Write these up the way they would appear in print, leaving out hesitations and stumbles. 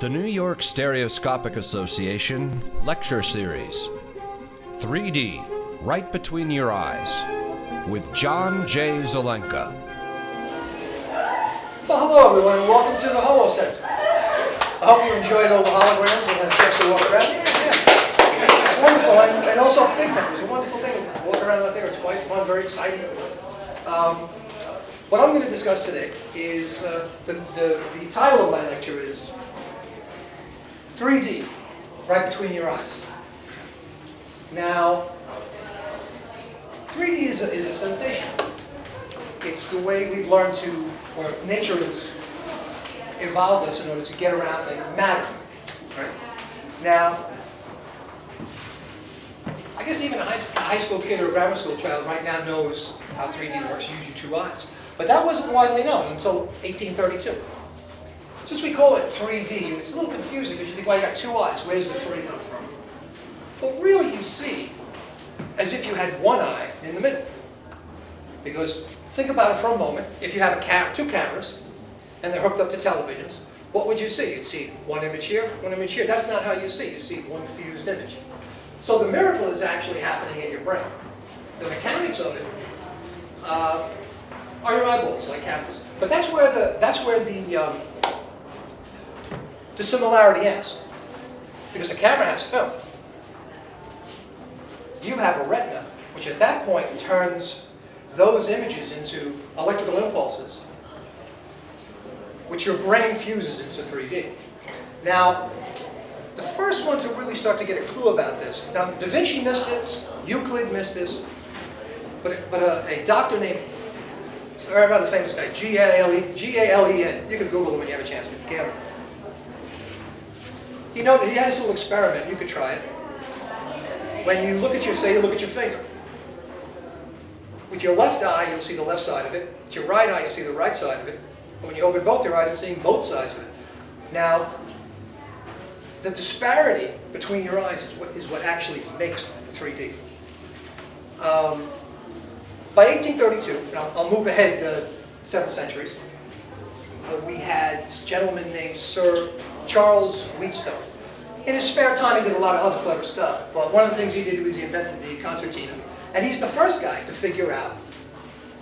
The New York Stereoscopic Association Lecture Series, 3D, Right Between Your Eyes, with John J. Zelenka. Well, hello everyone, and welcome to the Holo Center. I hope you enjoyed all the holograms and had a chance to walk around. Yeah. It's wonderful, and also Figment. It was a wonderful thing to walk around out there. It's quite fun, very exciting. What I'm going to discuss today is, the title of my lecture is 3D, Right Between Your Eyes. Now, 3D is a sensation. It's the way we've learned to, or nature has evolved us in order to get around matter. Right? Now, I guess even a high school kid or a grammar school child right now knows how 3D works. You use your two eyes. But that wasn't widely known until 1832. Since we call it 3D, it's a little confusing because you think, well, you got two eyes. Where's the three come from? Well, really, you see as if you had one eye in the middle. Because think about it for a moment. If you have two cameras, and they're hooked up to televisions, what would you see? You'd see one image here, one image here. That's not how you see. You see one fused image. So the miracle is actually happening in your brain. The mechanics of it are your eyeballs, like cameras. But that's where the similarity ends. Because the camera has film. You have a retina, which at that point turns those images into electrical impulses, which your brain fuses into 3D. Now, the first one to really start to get a clue about this, now Da Vinci missed it, Euclid missed this, but a doctor named, a rather famous guy, G-A-L-E-N, you can Google him when you have a chance, Galen. He had this little experiment, you could try it. When you look at your finger. With your left eye, you'll see the left side of it. With your right eye, you'll see the right side of it. And when you open both your eyes, you're seeing both sides of it. Now, the disparity between your eyes is what actually makes the 3D. By 1832, and I'll move ahead several centuries, we had this gentleman named Sir Charles Wheatstone. In his spare time, he did a lot of other clever stuff. But one of the things he did was he invented the concertina. And he's the first guy to figure out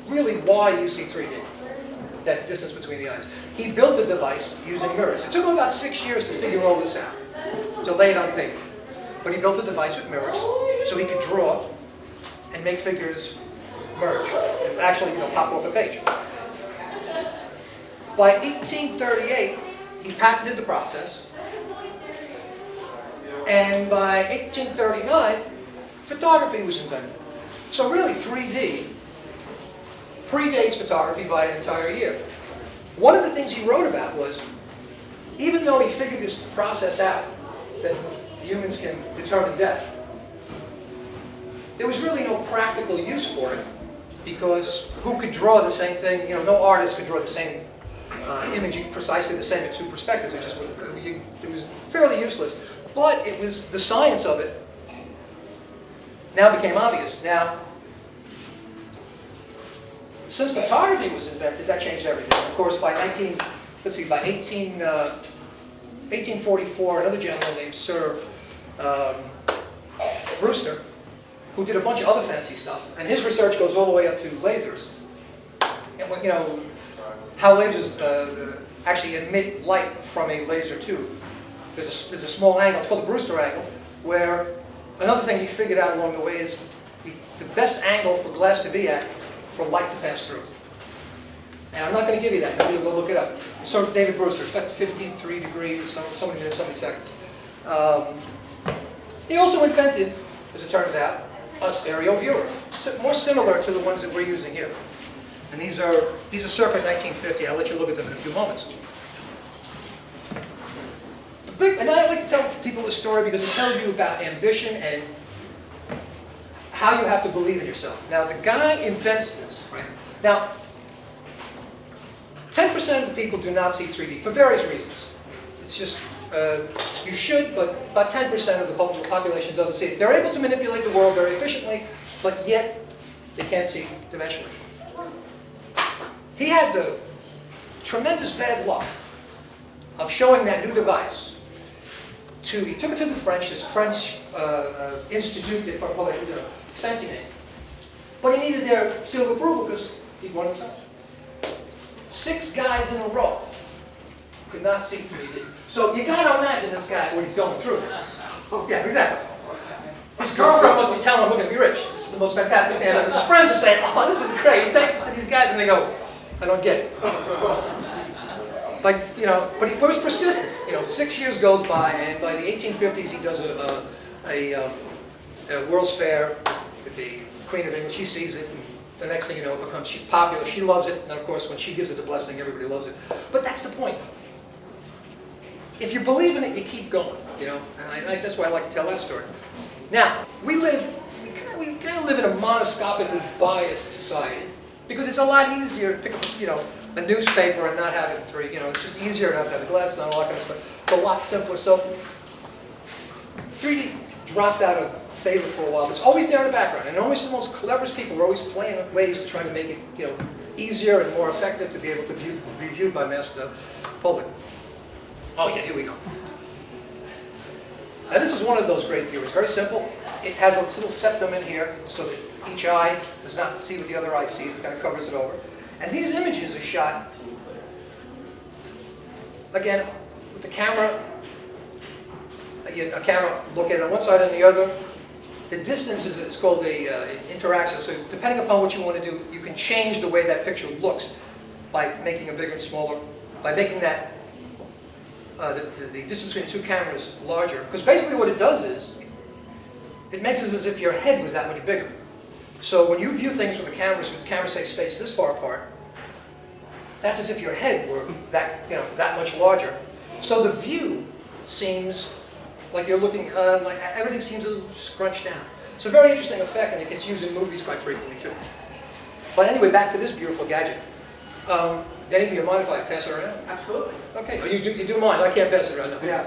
really why you see 3D, that distance between the eyes. He built a device using mirrors. It took him about 6 years to figure all this out, to lay it on paper. But he built a device with mirrors so he could draw and make figures merge and actually pop off a page. By 1838, he patented the process. And by 1839, photography was invented. So really, 3D predates photography by an entire year. One of the things he wrote about was, even though he figured this process out, that humans can determine depth, there was really no practical use for it, because who could draw the same thing? No artist could draw the same image precisely the same at two perspectives. It was fairly useless. But it was the science of it now became obvious. Now, since photography was invented, that changed everything. Of course, by 1844, another gentleman named Sir Brewster, who did a bunch of other fancy stuff, and his research goes all the way up to lasers. And how lasers actually emit light from a laser tube. There's a small angle, it's called the Brewster angle, where another thing he figured out along the way is the best angle for glass to be at for light to pass through. And I'm not going to give you that, you'll go look it up. So David Brewster, it's about 53 degrees, so many minutes, so many seconds. He also invented, as it turns out, a stereo viewer, more similar to the ones that we're using here. And these are circa 1950, I'll let you look at them in a few moments. And I like to tell people this story because it tells you about ambition and how you have to believe in yourself. Now, the guy invents this, right? Now, 10% of the people do not see 3D for various reasons. It's just, you should, but about 10% of the population doesn't see it. They're able to manipulate the world very efficiently, but yet they can't see dimensionally. He had the tremendous bad luck of showing that new device he took it to the French, this French Institute de fancy name. But he needed their seal of approval because he wanted himself. 6 guys in a row could not see 3D. So you got to imagine this guy, what he's going through. Yeah, exactly. His girlfriend must be telling him, we're going to be rich. This is the most fantastic thing ever. His friends are saying, oh, this is great. He takes it to these guys and they go, I don't get it. Like, you know, but he was persistent. You know, 6 years goes by, and by the 1850s, he does a World's Fair with the Queen of England. She sees it, and the next thing you know, she's popular. She loves it, and of course, when she gives it the blessing, everybody loves it. But that's the point. If you believe in it, you keep going. You know, and that's why I like to tell that story. Now, we kind of live in a monoscopically biased society because it's a lot easier to pick up, you know, a newspaper and not have it three. You know, it's just easier not to have the glasses on, all that kind of stuff. It's a lot simpler. So 3D dropped out of favor for a while, but it's always there in the background. And always the most cleverest people are always playing ways to try to make it, you know, easier and more effective to be able to be viewed by mass public. Oh yeah, here we go. Now this is one of those great viewers. Very simple. It has a little septum in here so that each eye does not see what the other eye sees. It kind of covers it over. And these images are shot, again, with the camera, a camera look at it on one side and the other. The distance is, it's called the interaction. So depending upon what you want to do, you can change the way that picture looks by making it bigger and smaller, by making that, the distance between the two cameras larger. Because basically what it does is, it makes it as if your head was that much bigger. So when you view things with the cameras say spaced this far apart, that's as if your head were that, you know, that much larger. So the view seems like you're looking, like everything seems a little scrunched down. It's a very interesting effect, and it gets used in movies quite frequently too. But anyway, back to this beautiful gadget. Danny, do you mind if I pass it around? Absolutely. Okay, oh, you do mind. I can't pass it around. No. Yeah.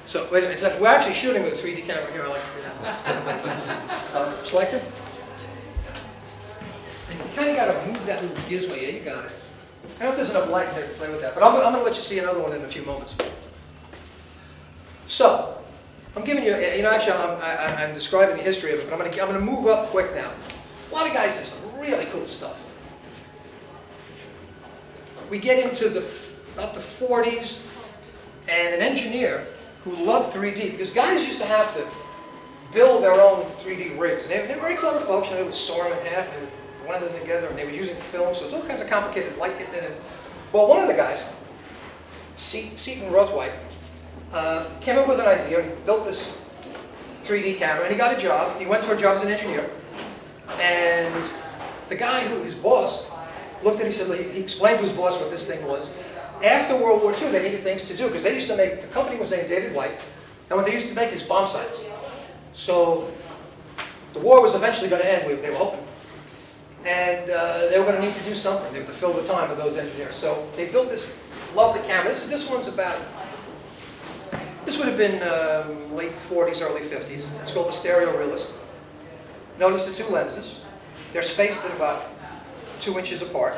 So wait a minute, we're actually shooting with a 3D camera here. I like to do that. Selector? You kind of got to move that little gizmo. Yeah, you got it. I don't know if there's enough light in there to play with that, but I'm going to let you see another one in a few moments. So, I'm giving you, actually I'm describing the history of it, but I'm going to move up quick now. A lot of guys do some really cool stuff. We get into about the 40s, and an engineer who loved 3D, because guys used to have to build their own 3D rigs. And they were very clever folks, and they would saw them in half, and they would blend them together, and they were using film, so it's all kinds of complicated light getting in it. Well, one of the guys, Seton Roswhite, came up with an idea. He built this 3D camera, and he got a job. He went for a job as an engineer, and the guy his boss, looked at it, he explained to his boss what this thing was. After World War II, they needed things to do, because they used to make, the company was named David White, and what they used to make is bomb sights. So the war was eventually going to end, they were hoping. And they were going to need to do something to fill the time of those engineers. So they built this lovely camera. This one's about, this would have been late 40s, early 50s. It's called the Stereo Realist. Notice the two lenses. They're spaced at about 2 inches apart,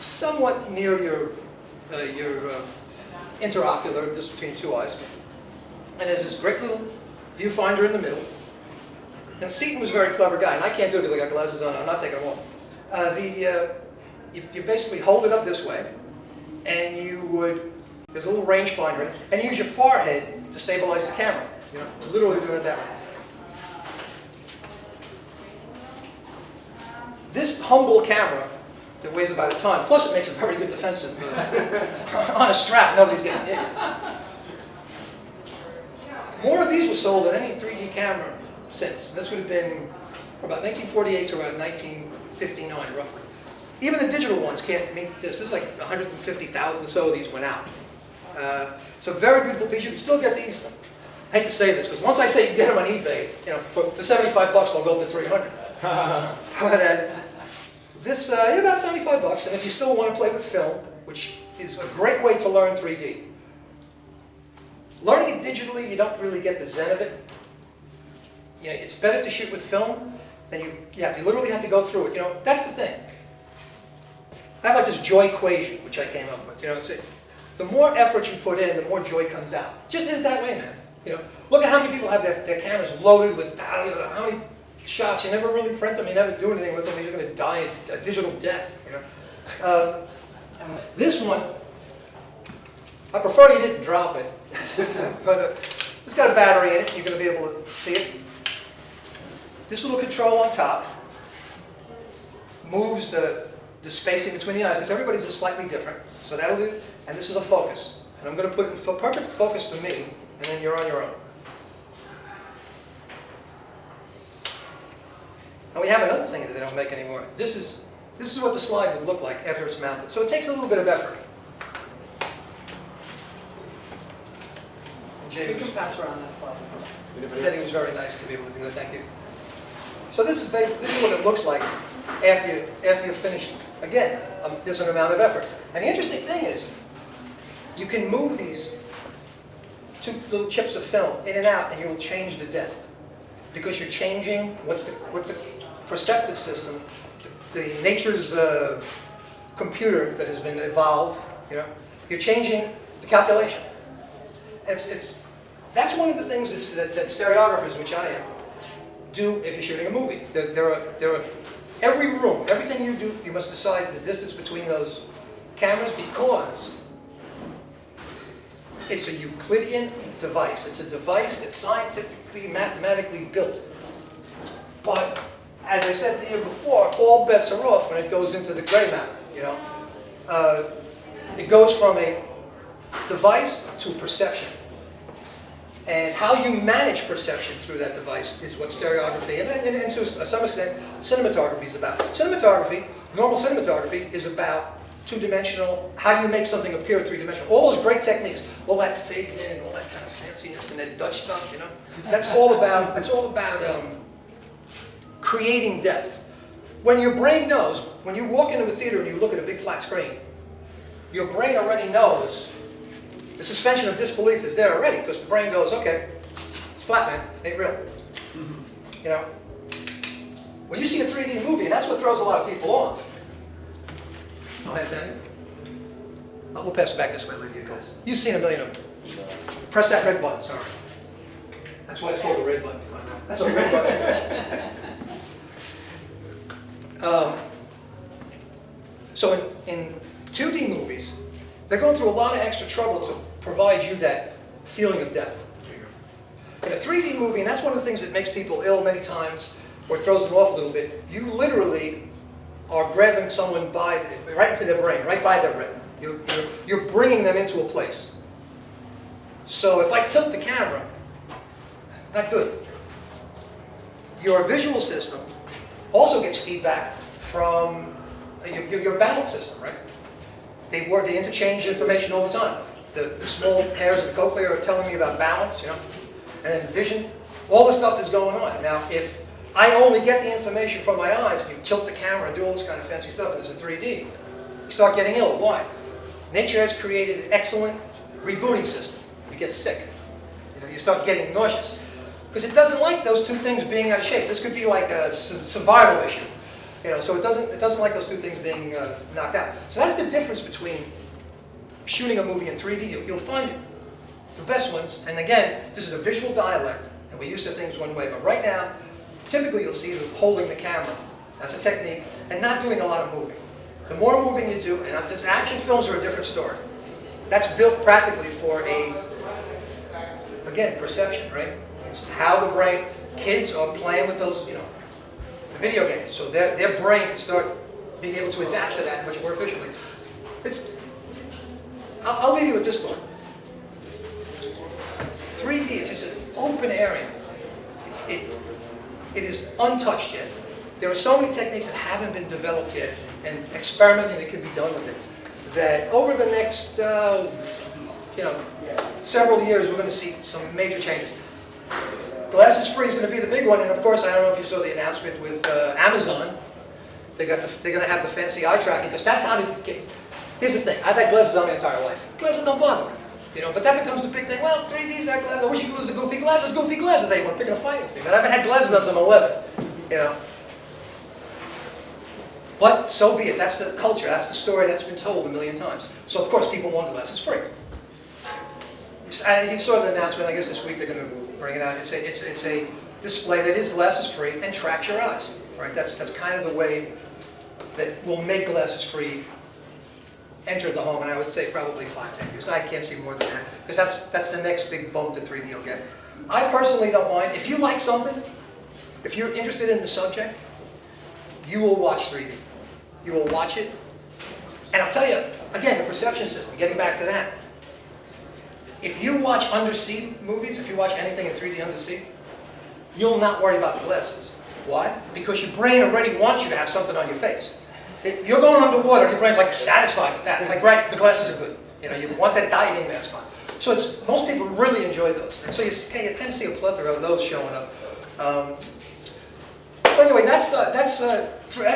somewhat near your interocular, just between two eyes. And there's this great little viewfinder in the middle. And Seton was a very clever guy, and I can't do it because I got glasses on. I'm not taking them off. You basically hold it up this way, and there's a little rangefinder in it, and you use your forehead to stabilize the camera. You know, literally doing it that way. This humble camera that weighs about a ton, plus it makes a very good defensive on a strap, nobody's getting hit. More of these were sold than any 3D camera since. This would have been about 1948 to around 1959, roughly. Even the digital ones can't meet this. This is like 150,000 or so of these went out. So very beautiful piece. You can still get these. I hate to say this, because once I say you get them on eBay, you know, for $75 they'll go up to 300. But this, about $75, and if you still want to play with film, which is a great way to learn 3D. Learning it digitally, you don't really get the zen of it. You know, it's better to shoot with film than you literally have to go through it. You know, that's the thing. I have like this joy equation, which I came up with. You know, the more effort you put in, the more joy comes out. Just is that way, man. You know, look at how many people have their cameras loaded with how many shots. You never really print them. You never do anything with them. You're going to die a digital death. You know. This one, I prefer you didn't drop it, but it's got a battery in it. You're going to be able to see it. This little control on top moves the spacing between the eyes, because everybody's is slightly different. So that'll do, and this is a focus. And I'm going to put it in perfect focus for me, and then you're on your own. And we have another thing that they don't make anymore. This is what the slide would look like after it's mounted. So it takes a little bit of effort. You can pass around that slide. That was very nice to be able to do that. Thank you. So this is what it looks like after you've finished. Again, there's an amount of effort. And the interesting thing is, you can move these two little chips of film in and out, and you will change the depth, because you're changing what the perceptive system, the nature's computer that has been evolved. You know, you're changing the calculation. And that's one of the things that stereographers, which I am, do if you're shooting a movie. There are every room, everything you do, you must decide the distance between those cameras, because it's a Euclidean device. It's a device that's scientifically, mathematically built. But as I said to you before, all bets are off when it goes into the gray matter. You know, it goes from a device to perception. And how you manage perception through that device is what stereography, and to some extent, cinematography is about. Cinematography, normal cinematography, is about two-dimensional. How do you make something appear three-dimensional? All those great techniques, all that fake in, and all that kind of fanciness, and that Dutch stuff, you know. That's all about creating depth. When your brain knows, when you walk into a theater and you look at a big flat screen, your brain already knows. The suspension of disbelief is there already, because the brain goes, okay, it's flat, man, ain't real. You know, when you see a 3D movie, and that's what throws a lot of people off. I'll have that in. We'll pass it back this way later, you guys. You've seen a million of them. Press that red button, sorry. That's why it's called the red button. That's a red button. So in 2D movies, they're going through a lot of extra trouble to provide you that feeling of depth. In a 3D movie, and that's one of the things that makes people ill many times, or throws them off a little bit, you literally are grabbing someone right into their brain, right by their retina. You're bringing them into a place. So if I tilt the camera, not good. Your visual system also gets feedback from your balance system, right? They interchange information all the time. The small hairs of the cochlea are telling me about balance, you know, and then vision. All this stuff is going on. Now, if I only get the information from my eyes, and you tilt the camera and do all this kind of fancy stuff, and it's in 3D, you start getting ill. Why? Nature has created an excellent rebooting system. You get sick. You know, you start getting nauseous. Because it doesn't like those two things being out of shape. This could be like a survival issue. You know, so it doesn't like those two things being knocked out. So that's the difference between shooting a movie in 3D. You'll find the best ones, and again, this is a visual dialect, and we used to things one way, but right now, typically you'll see them holding the camera. That's a technique, and not doing a lot of moving. The more moving you do, and this action films are a different story. That's built practically for again, perception, right? It's how the brain, kids are playing with those, you know, video games, so their brain can start being able to adapt to that much more efficiently. I'll leave you with this thought. 3D, it's just an open area. It is untouched yet. There are so many techniques that haven't been developed yet, and experimenting that can be done with it, that over the next, several years, we're going to see some major changes. Glasses free is going to be the big one, and of course, I don't know if you saw the announcement with Amazon. They're going to have the fancy eye tracking, because that's how to get. Here's the thing: I've had glasses on my entire life. Glasses don't bother me, you know. But that becomes the big thing. Well, 3D's got glasses. I wish you could lose the goofy glasses. Goofy glasses. They want to pick a fight with me. But I've had glasses on since I'm 11, you know. But so be it. That's the culture. That's the story that's been told a million times. So of course people want glasses free. And you saw the announcement, I guess this week they're going to bring it out. It's a display that is glasses free and tracks your eyes. Right? That's kind of the way that will make glasses free enter the home, and I would say probably 5-10 years. I can't see more than that, because that's the next big bump that 3D will get. I personally don't mind. If you like something, if you're interested in the subject, you will watch 3D. You will watch it. And I'll tell you, again, the perception system, getting back to that. If you watch undersea movies, if you watch anything in 3D undersea, you'll not worry about the glasses. Why? Because your brain already wants you to have something on your face. You're going underwater, your brain's like satisfied with that. It's like, right, the glasses are good. You know, you want that diving mask on. So most people really enjoy those. And so you kind of see a plethora of those showing up. But anyway, that's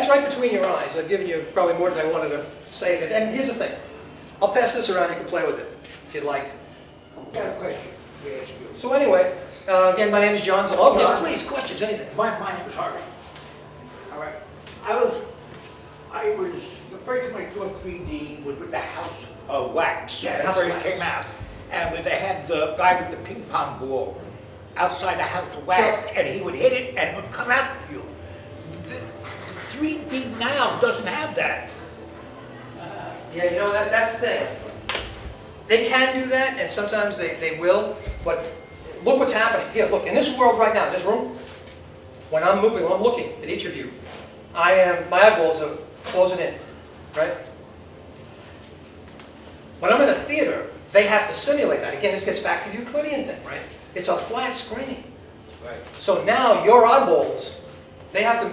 right between your eyes. I've given you probably more than I wanted to say. And here's the thing. I'll pass this around, you can play with it, if you'd like. I got a question to ask you. So anyway, again, my name is John. Oh, yes, please, questions, anything. My name is Harvey. All right. The first time I saw 3D was with the House of Wax. Yeah, when it House of first Wax. came out. And when they had the guy with the ping pong ball outside the House of Wax, and he would hit it and it would come out at you. The 3D now doesn't have that. Yeah, you know, that's the thing. They can do that, and sometimes they will, but look what's happening. Here, look, in this world right now, in this room, when I'm moving, when I'm looking at each of you, my eyeballs are closing in, right? When I'm in a theater, they have to simulate that. Again, this gets back to the Euclidean thing, right? It's a flat screen. Right. So now your eyeballs, they have to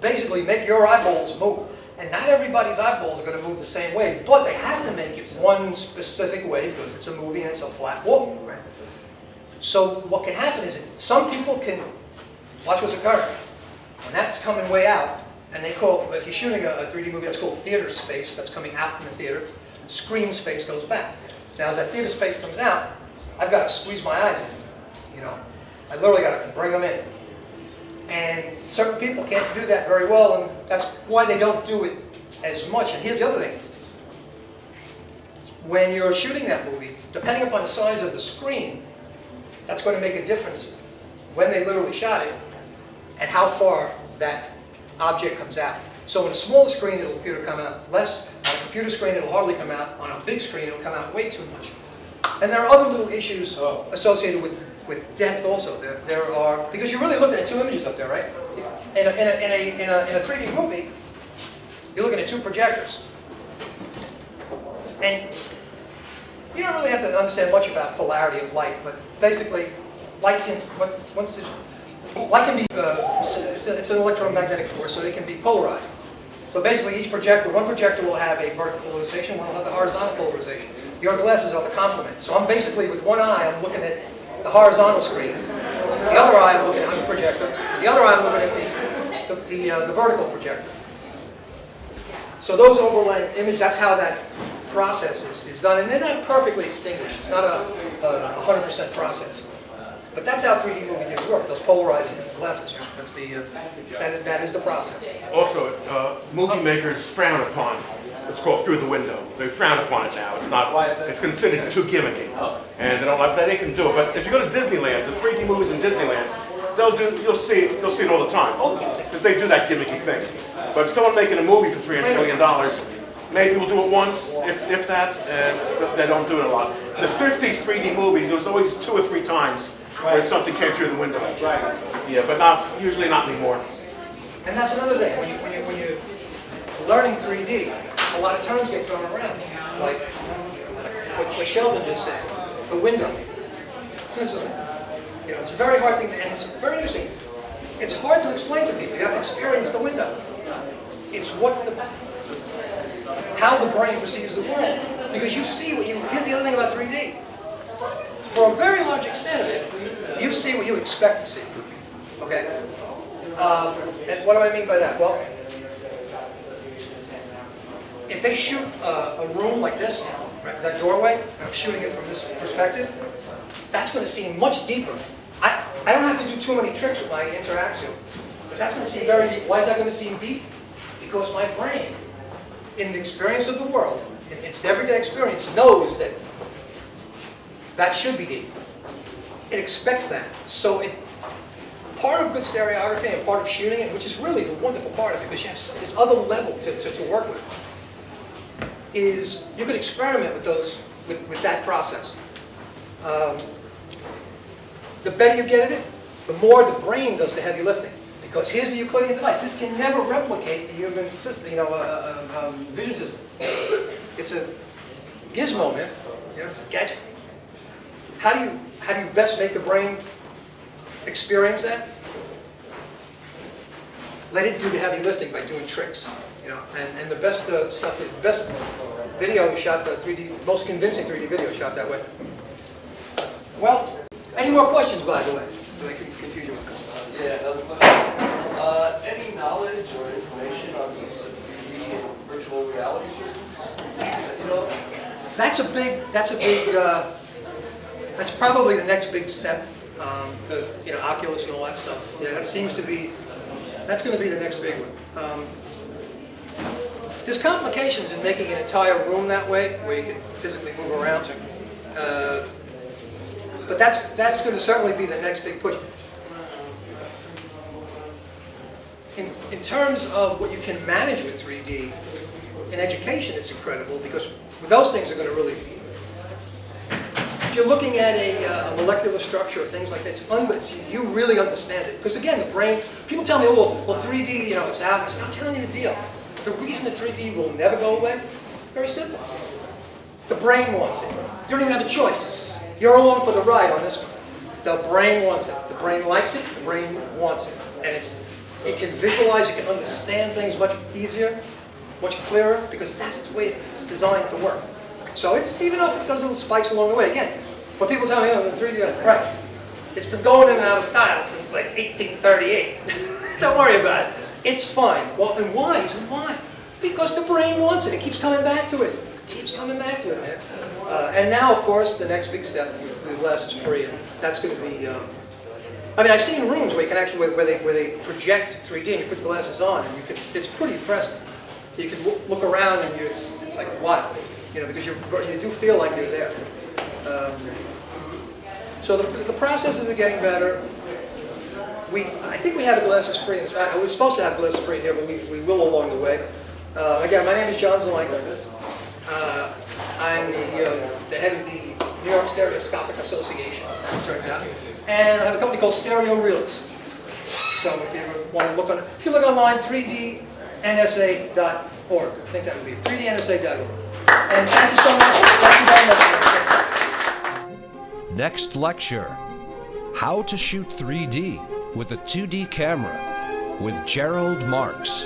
basically make your eyeballs move. And not everybody's eyeballs are going to move the same way, but they have to make it one specific way because it's a movie and it's a flat wall, right? So what can happen is some people can, watch what's occurring. When that's coming way out, and they call, if you're shooting a 3D movie, that's called theater space, that's coming out in the theater, screen space goes back. Now as that theater space comes out, I've got to squeeze my eyes in, you know. I literally got to bring them in. And certain people can't do that very well, and that's why they don't do it as much. And here's the other thing. When you're shooting that movie, depending upon the size of the screen, that's going to make a difference when they literally shot it and how far that object comes out. So on a smaller screen, it'll appear to come out less. On a computer screen, it'll hardly come out. On a big screen, it'll come out way too much. And there are other little issues associated with depth also. There are, because you're really looking at two images up there, right? In a 3D movie, you're looking at two projectors. And you don't really have to understand much about polarity of light, but basically, light can be, it's an electromagnetic force, so it can be polarized. So basically, one projector will have a vertical polarization, one will have the horizontal polarization. Your glasses are the complement. So I'm basically, with one eye, I'm looking at the horizontal screen. The other eye, I'm looking at the projector. The other eye, I'm looking at the vertical projector. So those overlaying image, that's how that process is done. And they're not perfectly extinguished. It's not a 100% process. But that's how 3D movie theaters work. Those polarizing glasses. That's that is the process. Also, movie makers frown upon it's called through the window. They frown upon it now. It's not. Why is that? It's considered too gimmicky, and they don't like that. They can do it. But if you go to Disneyland, the 3D movies in Disneyland, you'll see it all the time because they do that gimmicky thing. But someone making a movie for $300 million, maybe we'll do it once, if that, and they don't do it a lot. The 50s 3D movies, there was always 2 or 3 times where something came through the window. Right. Yeah, but usually not anymore. And that's another thing. When you're learning 3D, a lot of terms get thrown around, like what Sheldon just said, the window. It's a very hard thing, and it's very interesting. It's hard to explain to people. You have to experience the window. It's how the brain perceives the world. Because you see here's the other thing about 3D. For a very large extent of it, you see what you expect to see. Okay? And what do I mean by that? Well, if they shoot a room like this, right, that doorway, and I'm shooting it from this perspective, that's going to seem much deeper. I don't have to do too many tricks with my interaction, because that's going to seem very deep. Why is that going to seem deep? because my brain, in the experience of the world, in its everyday experience, knows that that should be D. It expects that. So part of good stereography and part of shooting it, which is really the wonderful part of it, because you have this other level to work with, is you can experiment with that process. The better you get at it, the more the brain does the heavy lifting. Because here's the Euclidean device. This can never replicate the human system, vision system. It's a gizmo, man. It's a gadget. How do you best make the brain experience that? Let it do the heavy lifting by doing tricks. And the best stuff, the best video shot, the 3D, most convincing 3D video shot that way. Well, any more questions, by the way? Did I confuse you? Yeah, another question. Any knowledge or information on the use of 3D in virtual reality systems? That's probably the next big step. Oculus and all that stuff. Yeah, that's going to be the next big one. There's complications in making an entire room that way, where you can physically move around. But that's going to certainly be the next big push. In terms of what you can manage with 3D, in education it's incredible, because those things are going to really... If you're looking at a molecular structure or things like that, you really understand it. Because again, the brain, people tell me, oh, well 3D, it's out. I said, I'm telling you the deal. The reason that 3D will never go away, very simple. The brain wants it. You don't even have a choice. You're along for the ride on this one. The brain wants it. The brain likes it. The brain wants it. And it can visualize, it can understand things much easier, much clearer, because that's the way it's designed to work. So it's, even if it does little spikes along the way, again, when people tell me, the 3D, right, it's been going in and out of style since like 1838. Don't worry about it. It's fine. Well, and why? He said, why? Because the brain wants it. It keeps coming back to it. It keeps coming back to it, man. And now, of course, the next big step, the glass is free, and that's going to be... I've seen rooms where you can actually, where they project 3D and you put the glasses on, and it's pretty impressive. You can look around and it's like wild, because you do feel like you're there. So the processes are getting better. I think we have the glasses free. We were supposed to have glasses free here, but we will along the way. Again, my name is John Zelenka. I'm the head of the New York Stereoscopic Association, it turns out. And I have a company called Stereo Realist. So if you ever want to look on it, if you look online, 3dnsa.org. I think that would be 3dnsa.org. And thank you so much. Thank you very much. Next lecture, How to Shoot 3D with a 2D Camera with Gerald Marks.